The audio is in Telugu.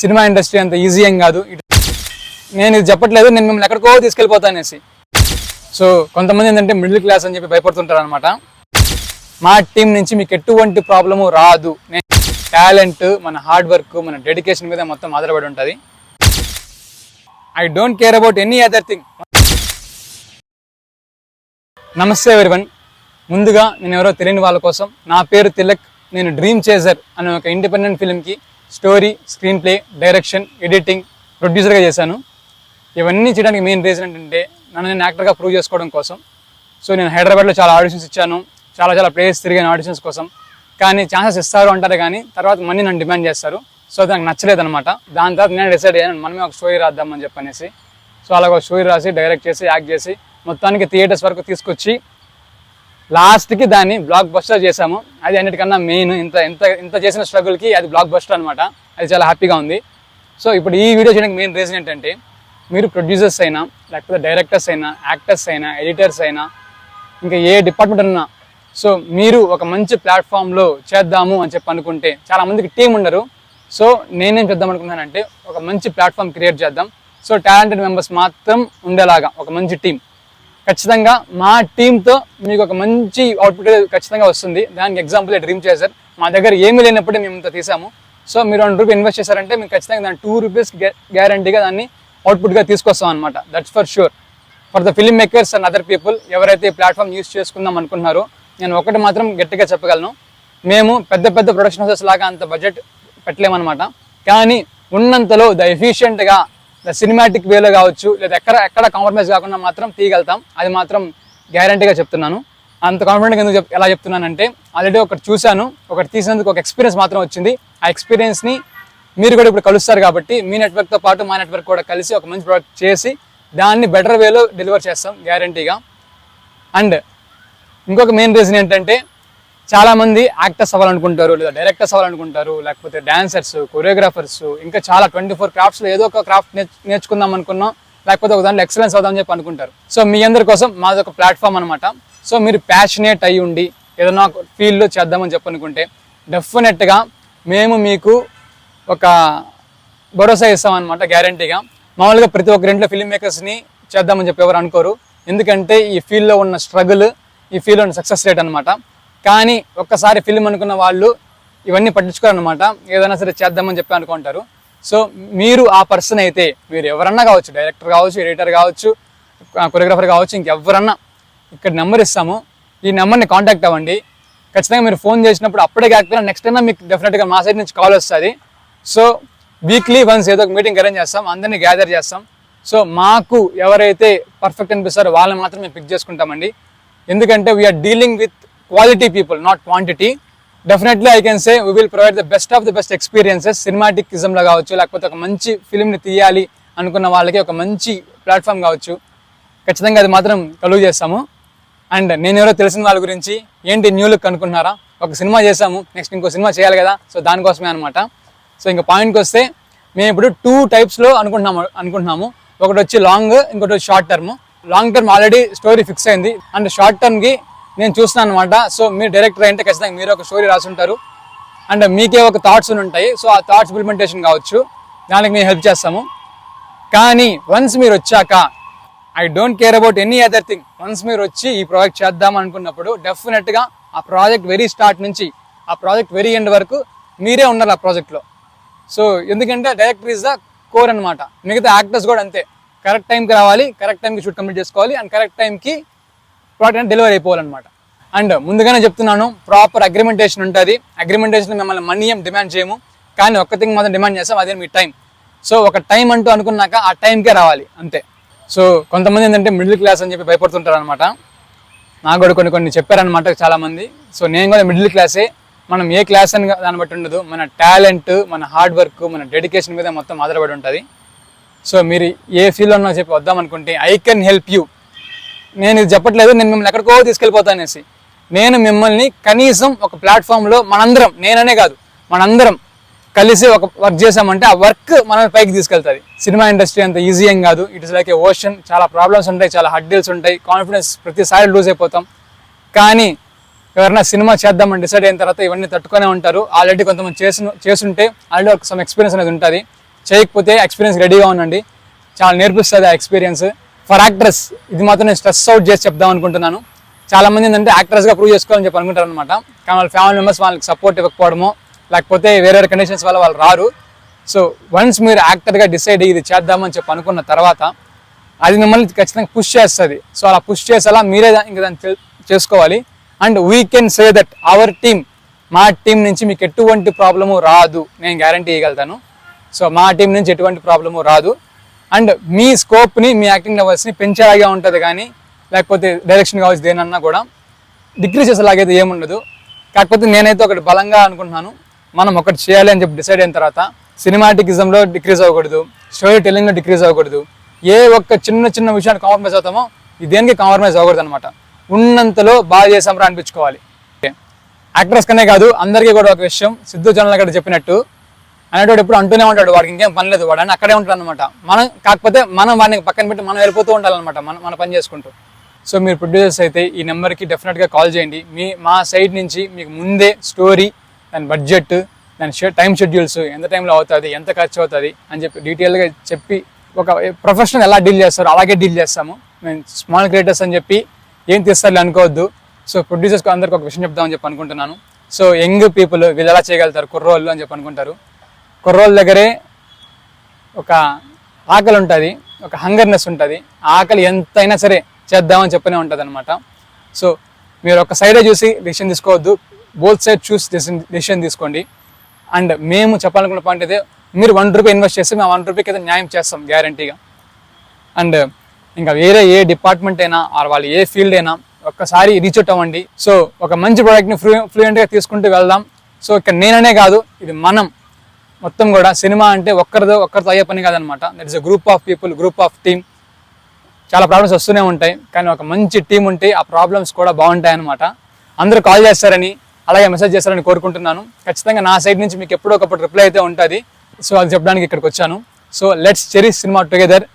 సినిమా ఇండస్ట్రీ అంత ఈజీ ఏం కాదు. నేను ఇది చెప్పట్లేదు, నేను మిమ్మల్ని ఎక్కడికో తీసుకెళ్ళిపోతానేసి. సో కొంతమంది ఏంటంటే మిడిల్ క్లాస్ అని చెప్పి భయపడుతుంటారు అనమాట. మా టీం నుంచి మీకు ఎటువంటి ప్రాబ్లము రాదు. నేను టాలెంట్, మన హార్డ్ వర్క్, మన డెడికేషన్ మీద మొత్తం ఆధారపడి ఉంటుంది. I don't care about any other thing. నమస్తే ఎవరివన్. ముందుగా నేను ఎవరో తెలియని వాళ్ళ కోసం, నా పేరు తిలక్. నేను డ్రీమ్ చేజర్ అనే ఒక ఇండిపెండెంట్ ఫిల్మ్కి story, screenplay, direction, editing, ప్రొడ్యూసర్గా చేశాను. ఇవన్నీ చేయడానికి మెయిన్ రీజన్ ఏంటంటే నన్ను నేను యాక్టర్గా ప్రూవ్ చేసుకోవడం కోసం. సో నేను హైదరాబాద్లో చాలా ఆడిషన్స్ ఇచ్చాను, చాలా ప్లేస్ తిరిగాను ఆడిషన్స్ కోసం. కానీ ఛాన్సెస్ ఇస్తారు అంటారు, కానీ తర్వాత మనీ నన్ను డిమాండ్ చేస్తారు. సో నాకు నచ్చలేదు అనమాట. దాని తర్వాత నేను డిసైడ్ అయ్యాను, మనమే ఒక స్టోరీ రాద్దామని చెప్పనేసి. సో అలాగ ఒక స్టోరీ రాసి, డైరెక్ట్ చేసి, యాక్ట్ చేసి, మొత్తానికి థియేటర్స్ వరకు తీసుకొచ్చి లాస్ట్కి దాన్ని బ్లాక్ బస్టర్ చేశాము. అది అన్నిటికన్నా మెయిన్. ఇంత చేసిన స్ట్రగుల్కి అది బ్లాక్ బస్టర్ అనమాట. అది చాలా హ్యాపీగా ఉంది. సో ఇప్పుడు ఈ వీడియో చేయడానికి మెయిన్ రీజన్ ఏంటంటే, మీరు ప్రొడ్యూసర్స్ అయినా, లేకపోతే డైరెక్టర్స్ అయినా, యాక్టర్స్ అయినా, ఎడిటర్స్ అయినా, ఇంకా ఏ డిపార్ట్మెంట్ ఉన్నా, సో మీరు ఒక మంచి ప్లాట్ఫామ్లో చేద్దాము అని చెప్పి అనుకుంటే, చాలామందికి టీం ఉండరు. సో నేనేం చేద్దాం అనుకున్నానంటే, ఒక మంచి ప్లాట్ఫామ్ క్రియేట్ చేద్దాం. సో టాలెంటెడ్ మెంబర్స్ మాత్రం ఉండేలాగా ఒక మంచి టీం. ఖచ్చితంగా మా టీంతో మీకు ఒక మంచి అవుట్పుట్ ఖచ్చితంగా వస్తుంది. దానికి ఎగ్జాంపుల్ డ్రీమ్ చేజర్. మా దగ్గర ఏమీ లేనప్పుడే మేము ఇంత తీసాము. సో మీరు ₹1 ఇన్వెస్ట్ చేశారంటే మీకు ఖచ్చితంగా దాన్ని ₹2 గ్యారంటీగా దాన్ని అవుట్పుట్గా తీసుకొస్తాం అనమాట. That's for sure. For the film makers and other people ఎవరైతే ప్లాట్ఫామ్ యూస్ చేసుకుందాం అనుకుంటున్నారో, నేను ఒకటి మాత్రం గట్టిగా చెప్పగలను, మేము పెద్ద ప్రొడక్షన్ హౌసెస్ లాగా అంత బడ్జెట్ పెట్టలేమన్నమాట. కానీ ఉన్నంతలో ఎఫిషియెంట్గా సినిమాటిక్ వేలో కావచ్చు, లేదా ఎక్కడ కాంప్రమైజ్ కాకుండా మాత్రం తీయగలుగుతాం. అది మాత్రం గ్యారంటీగా చెప్తున్నాను. అంత కాన్ఫిడెంట్గా ఎందుకు ఎలా చెప్తున్నానంటే, ఆల్రెడీ ఒకటి చూశాను, ఒకటి తీసినందుకు ఒక ఎక్స్పీరియన్స్ మాత్రం వచ్చింది. ఆ ఎక్స్పీరియన్స్ని మీరు కూడా ఇప్పుడు కలుస్తారు కాబట్టి, మీ నెట్వర్క్తో పాటు మా నెట్వర్క్ కూడా కలిసి ఒక మంచి ప్రోడక్ట్ చేసి దాన్ని బెటర్ వేలో డెలివర్ చేస్తాం గ్యారంటీగా. అండ్ ఇంకొక మెయిన్ రీజన్ ఏంటంటే, చాలామంది యాక్టర్స్ అవ్వాలనుకుంటారు, లేదా డైరెక్టర్స్ అవ్వాలనుకుంటారు, లేకపోతే డాన్సర్స్, కొరియోగ్రాఫర్స్, ఇంకా చాలా 24 క్రాఫ్ట్స్లో ఏదో ఒక క్రాఫ్ట్ నేర్చుకుందాం అనుకున్నాం, లేకపోతే ఒక దాంట్లో ఎక్సలెన్స్ అవుదామని చెప్పి అనుకుంటారు. సో మీ అందరి కోసం మాది ఒక ప్లాట్ఫామ్ అనమాట. సో మీరు ప్యాషనేట్ అయ్యి ఉండి ఏదైనా ఒక ఫీల్డ్లో చేద్దామని చెప్పి అనుకుంటే, డెఫినెట్గా మేము మీకు ఒక భరోసా ఇస్తామన్నమాట గ్యారంటీగా. మామూలుగా ప్రతి ఒక్కరి ఇంట్లో ఫిల్మ్ మేకర్స్ని చేద్దామని చెప్పి ఎవరు అనుకోరు, ఎందుకంటే ఈ ఫీల్డ్లో ఉన్న స్ట్రగుల్, ఈ ఫీల్డ్లో ఉన్న సక్సెస్ రేట్ అనమాట. కానీ ఒక్కసారి ఫిల్మ్ అనుకున్న వాళ్ళు ఇవన్నీ పట్టించుకోరనమాట. ఏదైనా సరే చేద్దామని చెప్పి అనుకుంటారు. సో మీరు ఆ పర్సన్ అయితే, మీరు ఎవరన్నా కావచ్చు, డైరెక్టర్ కావచ్చు, ఎడిటర్ కావచ్చు, కొరియోగ్రాఫర్ కావచ్చు, ఇంకెవరన్నా, ఇక్కడ నెంబర్ ఇస్తాము, ఈ నెంబర్ని కాంటాక్ట్ అవ్వండి. ఖచ్చితంగా మీరు ఫోన్ చేసినప్పుడు అప్పుడే కాకపోయినా నెక్స్ట్ టైం మీకు డెఫినెట్గా మా సైడ్ నుంచి కాల్ వస్తుంది. సో వీక్లీ వన్స్ ఏదో ఒక మీటింగ్ అరేంజ్ చేస్తాం, అందరినీ గ్యాదర్ చేస్తాం. సో మాకు ఎవరైతే పర్ఫెక్ట్ అనిపిస్తారో వాళ్ళని మాత్రం మేము పిక్ చేసుకుంటామండి. ఎందుకంటే we're dealing with quality people, not quantity. Definitely I can say we will provide the best of the best experiences. సినిమాటికిజం లో కావచ్చు, లేకపోతే ఒక మంచి ఫిల్మ్ని తీయాలి అనుకున్న వాళ్ళకి ఒక మంచి ప్లాట్ఫామ్ కావచ్చు, ఖచ్చితంగా అది మాత్రం కలుగు చేస్తాము. అండ్ నేను ఎవరో తెలిసిన వాళ్ళ గురించి ఏంటి న్యూ లుక్ అనుకుంటున్నారా, ఒక సినిమా చేసాము, నెక్స్ట్ ఇంకో సినిమా చేయాలి కదా, సో దానికోసమే అనమాట. సో ఇంకా పాయింట్కి వస్తే, మేము ఇప్పుడు 2 టైప్స్లో అనుకుంటున్నాము. ఒకటి వచ్చి లాంగ్, ఇంకోటి వచ్చి short term. Long term already story fix అయింది. అండ్ షార్ట్ టర్మ్కి నేను చూస్తున్నాను అనమాట. సో మీరు డైరెక్టర్ అంటే ఖచ్చితంగా మీరు ఒక స్టోరీ రాసి ఉంటారు, అండ్ మీకే ఒక థాట్స్ ఉంటాయి. సో ఆ థాట్స్ ఇంప్లిమెంటేషన్ కావచ్చు, దానికి మేము హెల్ప్ చేస్తాము. కానీ వన్స్ మీరు వచ్చాక, I don't care about any other thing. Once మీరు వచ్చి ఈ ప్రాజెక్ట్ చేద్దాం అనుకున్నప్పుడు డెఫినెట్గా ఆ ప్రాజెక్ట్ వెరీ స్టార్ట్ నుంచి ఆ ప్రాజెక్ట్ వెరీ ఎండ్ వరకు మీరే ఉన్నారు ఆ ప్రాజెక్ట్లో. సో ఎందుకంటే డైరెక్టర్ ఈజ్ ద కోర్ అనమాట. మిగతా యాక్టర్స్ కూడా అంతే, కరెక్ట్ టైంకి రావాలి, కరెక్ట్ టైంకి షూట్ కంప్లీట్ చేసుకోవాలి, అండ్ కరెక్ట్ టైంకి ప్రోడక్ట్ డెలివరీ అయిపోవాలన్నమాట. అండ్ ముందుగానే చెప్తున్నాను, ప్రాపర్ అగ్రిమెంటేషన్ ఉంటుంది. అగ్రిమెంటేషన్ మిమ్మల్ని మనీ ఏం డిమాండ్ చేయము, కానీ ఒక్క థింగ్ మాత్రం డిమాండ్ చేస్తాం, అదే మీ టైం. సో ఒక టైం అంటూ అనుకున్నాక ఆ టైంకే రావాలి అంతే. సో కొంతమంది ఏంటంటే మిడిల్ క్లాస్ అని చెప్పి భయపడుతుంటారు అనమాట. నాకు కూడా కొన్ని చెప్పారనమాట చాలామంది. సో నేను కూడా మిడిల్ క్లాసే. మనం ఏ క్లాస్ అని దాన్ని బట్టి ఉండదు, మన టాలెంట్, మన హార్డ్ వర్క్, మన డెడికేషన్ మీద మొత్తం ఆధారపడి ఉంటుంది. సో మీరు ఏ ఫీల్డ్లో ఉన్నా చెప్పి వద్దాం అనుకుంటే, ఐ కెన్ హెల్ప్ యూ. నేను ఇది చెప్పట్లేదు, నేను మిమ్మల్ని ఎక్కడికో తీసుకెళ్ళిపోతానేసి. నేను మిమ్మల్ని కనీసం ఒక ప్లాట్ఫామ్లో మనందరం, నేననే కాదు మనందరం కలిసి ఒక వర్క్ చేసామంటే ఆ వర్క్ మనల్ని పైకి తీసుకెళ్తుంది. సినిమా ఇండస్ట్రీ అంత ఈజీ ఏం కాదు. It is like A ocean. చాలా ప్రాబ్లమ్స్ ఉంటాయి, చాలా హడ్డిల్స్ ఉంటాయి, కాన్ఫిడెన్స్ ప్రతిసారి లూజ్ అయిపోతాం. కానీ ఎవరైనా సినిమా చేద్దామని డిసైడ్ అయిన తర్వాత ఇవన్నీ తట్టుకునే ఉంటారు. ఆల్రెడీ కొంతమంది చేస్తుంటే ఆల్రెడీ ఒక సమ్ ఎక్స్పీరియన్స్ అనేది ఉంటుంది. చేయకపోతే ఎక్స్పీరియన్స్ రెడీగా ఉండండి, చాలా నేర్పిస్తుంది ఆ ఎక్స్పీరియన్స్. ఫర్ యాక్ట్రెస్ ఇది మాత్రం నేను స్ట్రెస్ అవుట్ చేసి చెప్దాం అనుకుంటున్నాను. చాలా మంది ఏంటంటే యాక్ట్రెస్గా ప్రూవ్ చేసుకోవాలని చెప్పి అనుకుంటారు అనమాట. కానీ వాళ్ళ ఫ్యామిలీ మెంబర్స్ వాళ్ళకి సపోర్ట్ ఇవ్వకపోవడమో లేకపోతే వేరే కండిషన్స్ వల్ల వాళ్ళు రారు. సో వన్స్ మీరు యాక్టర్గా డిసైడ్ ఇది చేద్దామని చెప్పి అనుకున్న తర్వాత అది మిమ్మల్ని ఖచ్చితంగా పుష్ చేస్తుంది. సో అలా పుష్ చేసేలా మీరే ఇంకా దాన్ని చేసుకోవాలి. And we can say that our team, మా టీం నుంచి మీకు ఎటువంటి ప్రాబ్లము రాదు, నేను గ్యారంటీ ఇవ్వగలుగుతాను. సో మా టీం నుంచి ఎటువంటి ప్రాబ్లము రాదు. అండ్ మీ స్కోప్ని, మీ యాక్టింగ్ లెవెల్స్ని పెంచేలాగే ఉంటుంది, కానీ లేకపోతే డైరెక్షన్ కావచ్చు దేనన్నా కూడా డిక్రీజ్ చేసేలాగైతే ఏముండదు. కాకపోతే నేనైతే ఒకటి బలంగా అనుకుంటున్నాను, మనం ఒకటి చేయాలి అని చెప్పి డిసైడ్ అయిన తర్వాత సినిమాటికిజంలో డిక్రీజ్ అవ్వకూడదు, స్టోరీ టెల్లింగ్లో డిక్రీజ్ అవ్వకూడదు. ఏ ఒక్క చిన్న చిన్న విషయాన్ని కాంప్రమైజ్ అవుతామో దేనికి కాంప్రమైజ్ అవ్వకూడదు అనమాట. ఉన్నంతలో బాగా చేసామరా అనిపించుకోవాలి. యాక్టర్స్ కనే కాదు అందరికీ కూడా ఒక విషయం, సిద్ధు జొన్నల గడ్డ చెప్పినట్టు అనేటోడు ఎప్పుడు అంటూనే ఉంటాడు, వాడికి ఇంకేం పని లేదు, వాడు అని అక్కడే ఉంటాడు అనమాట. కాకపోతే మనం వాడిని పక్కన పెట్టి మనం వెళ్ళిపోతూ ఉండాలన్నమాట, మన పని చేసుకుంటూ. సో మీరు ప్రొడ్యూసర్స్ అయితే ఈ నెంబర్కి డెఫినెట్గా కాల్ చేయండి. మా సైడ్ నుంచి మీకు ముందే స్టోరీ, దాని బడ్జెట్, దాని టైం షెడ్యూల్స్, ఎంత టైంలో అవుతుంది, ఎంత ఖర్చు అవుతుంది అని చెప్పి డీటెయిల్గా చెప్పి ఒక ప్రొఫెషనల్ ఎలా డీల్ చేస్తారో అలాగే డీల్ చేస్తాము. మేము స్మాల్ క్రియేటర్స్ అని చెప్పి ఏం తీస్తారు అనుకోవద్దు. సో ప్రొడ్యూసర్స్కి అందరికి ఒక విషయం చెప్దామని చెప్పి అనుకుంటున్నాను. సో యంగ్ పీపుల్ వీళ్ళు ఎలా చేయగలుగుతారు కుర్రోళ్ళు అని చెప్పి అనుకుంటారు. కుర్రోళ్ళ దగ్గరే ఒక ఆకలి ఉంటుంది, ఒక హంగర్నెస్ ఉంటుంది. ఆకలి ఎంతైనా సరే చేద్దామని చెప్పనే ఉంటుంది అనమాట. సో మీరు ఒక సైడే చూసి డెసిషన్ తీసుకోవద్దు, బోత్ సైడ్ చూసి డెసిషన్ తీసుకోండి. అండ్ మేము చెప్పాలనుకున్న పాయింట్ అయితే మీరు ₹1 ఇన్వెస్ట్ చేస్తే మేము ₹1 అయితే న్యాయం చేస్తాం గ్యారంటీగా. అండ్ ఇంకా వేరే ఏ డిపార్ట్మెంట్ అయినా వాళ్ళు ఏ ఫీల్డ్ అయినా ఒక్కసారి రీచ్ అవుట్ అవ్వండి. సో ఒక మంచి ప్రోడక్ట్ని ఫ్లూయెంట్గా తీసుకుంటూ వెళ్దాం. సో ఇక్కడ నేననే కాదు, ఇది మనం మొత్తం కూడా. సినిమా అంటే ఒక్కరితో అయ్యే పని కాదనమాట. That is a group of people, group of team. చాలా ప్రాబ్లమ్స్ వస్తూనే ఉంటాయి, కానీ ఒక మంచి టీం ఉంటే ఆ ప్రాబ్లమ్స్ కూడా బాగుంటాయి అనమాట. అందరూ కాల్ చేస్తారని అలాగే మెసేజ్ చేస్తారని కోరుకుంటున్నాను. ఖచ్చితంగా నా సైడ్ నుంచి మీకు ఎప్పుడో ఒకప్పుడు రిప్లై అయితే ఉంటుంది. సో అది చెప్పడానికి ఇక్కడికి వచ్చాను. So let's cherish cinema together.